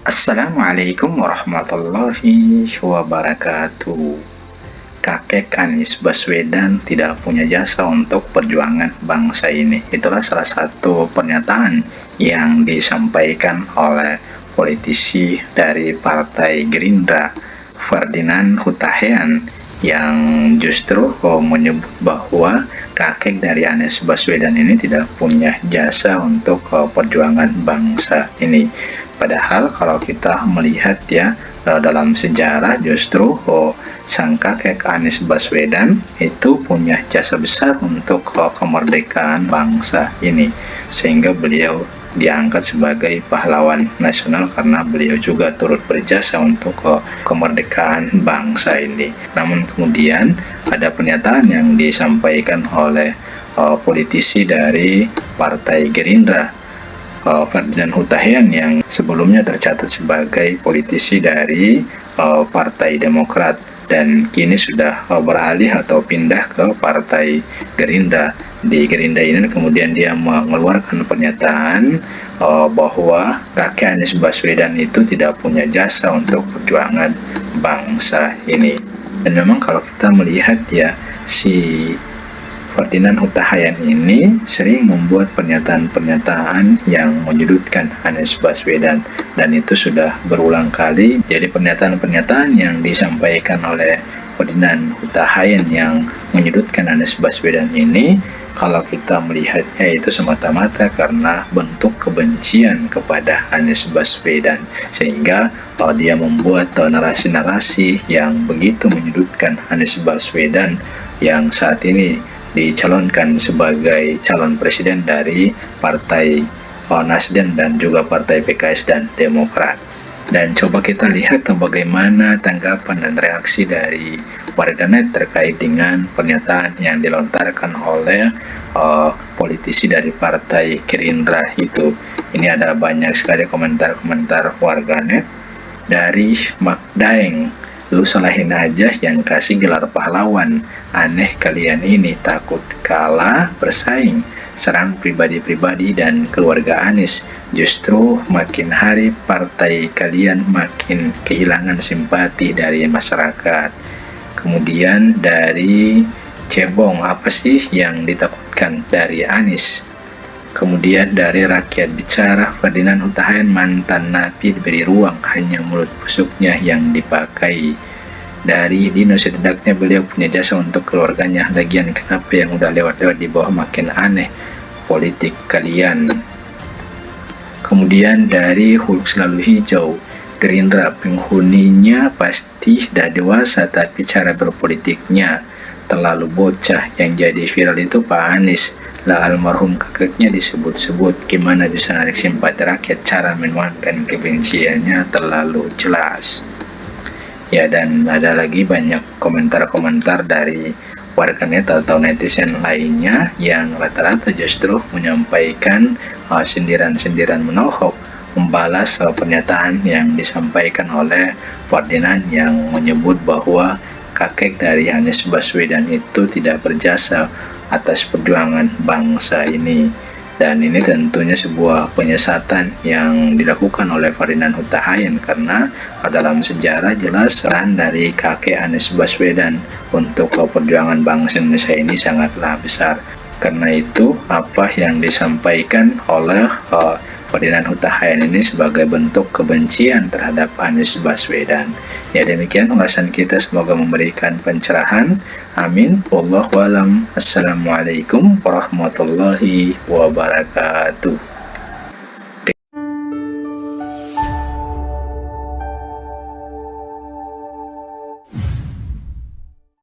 Assalamualaikum warahmatullahi wabarakatuh. Kakek Anies Baswedan tidak punya jasa untuk perjuangan bangsa ini. Itulah salah satu pernyataan yang disampaikan oleh politisi dari Partai Gerindra, Ferdinand Hutahian, yang justru menyebut bahwa kakek dari Anies Baswedan ini tidak punya jasa untuk perjuangan bangsa ini. Padahal kalau kita melihat ya, dalam sejarah justru sang kakek Anies Baswedan itu punya jasa besar untuk kemerdekaan bangsa ini, sehingga beliau diangkat sebagai pahlawan nasional karena beliau juga turut berjasa untuk kemerdekaan bangsa ini. Namun kemudian ada pernyataan yang disampaikan oleh politisi dari Partai Gerindra, Ferdinand Hutahian, yang sebelumnya tercatat sebagai politisi dari Partai Demokrat dan kini sudah beralih atau pindah ke Partai Gerindra. Di Gerindra ini kemudian dia mengeluarkan pernyataan bahwa kakek Anies Baswedan itu tidak punya jasa untuk perjuangan bangsa ini. Dan memang kalau kita melihat ya, si Ferdinand Hutahian ini sering membuat pernyataan-pernyataan yang menyudutkan Anies Baswedan, dan itu sudah berulang kali. Jadi pernyataan-pernyataan yang disampaikan oleh Ferdinand Hutahian yang menyudutkan Anies Baswedan ini, kalau kita melihatnya itu semata-mata karena bentuk kebencian kepada Anies Baswedan, sehingga dia membuat narasi-narasi yang begitu menyudutkan Anies Baswedan yang saat ini dicalonkan sebagai calon presiden dari Partai Nasdem dan juga Partai PKS dan Demokrat. Dan coba kita lihat bagaimana tanggapan dan reaksi dari warganet terkait dengan pernyataan yang dilontarkan oleh politisi dari Partai Gerindra itu. Ini ada banyak sekali komentar-komentar warganet. Dari Magdaeng, "Lu salahin aja yang kasih gelar pahlawan. Aneh kalian ini, takut kalah bersaing. Serang pribadi-pribadi dan keluarga Anies. Justru makin hari partai kalian makin kehilangan simpati dari masyarakat." Kemudian dari Cebong, "Apa sih yang ditakutkan dari Anies?" Kemudian dari Rakyat Bicara, Ferdinand Hutahian, "Mantan napi diberi ruang, hanya mulut busuknya yang dipakai." Dari Dino, "Setidaknya beliau punya jasa untuk keluarganya, lagian kenapa yang udah lewat-lewat di bawah makin aneh politik kalian." Kemudian dari Hulk Selalu Hijau, "Gerindra penghuninya pasti sudah dewasa, tapi cara berpolitiknya terlalu bocah. Yang jadi viral itu Pak Anies. Lah almarhum kakeknya disebut-sebut, gimana bisa narik simpati rakyat, cara menuangkan kebenciannya terlalu jelas." Ya, dan ada lagi banyak komentar-komentar dari warganet atau netizen lainnya yang rata-rata justru menyampaikan sindiran-sindiran menohok, membalas pernyataan yang disampaikan oleh Ferdinand yang menyebut bahwa kakek dari Anies Baswedan itu tidak berjasa atas perjuangan bangsa ini. Dan ini tentunya sebuah penyesatan yang dilakukan oleh Ferdinand Hutahian, karena dalam sejarah jelas peran dari kakek Anies Baswedan untuk perjuangan bangsa Indonesia ini sangatlah besar. Karena itu apa yang disampaikan oleh Ferdinand Hutahian ini sebagai bentuk kebencian terhadap Anies Baswedan. Ya, demikian ulasan kita, semoga memberikan pencerahan. Amin. Wallahu a'lam. Assalamualaikum warahmatullahi wabarakatuh.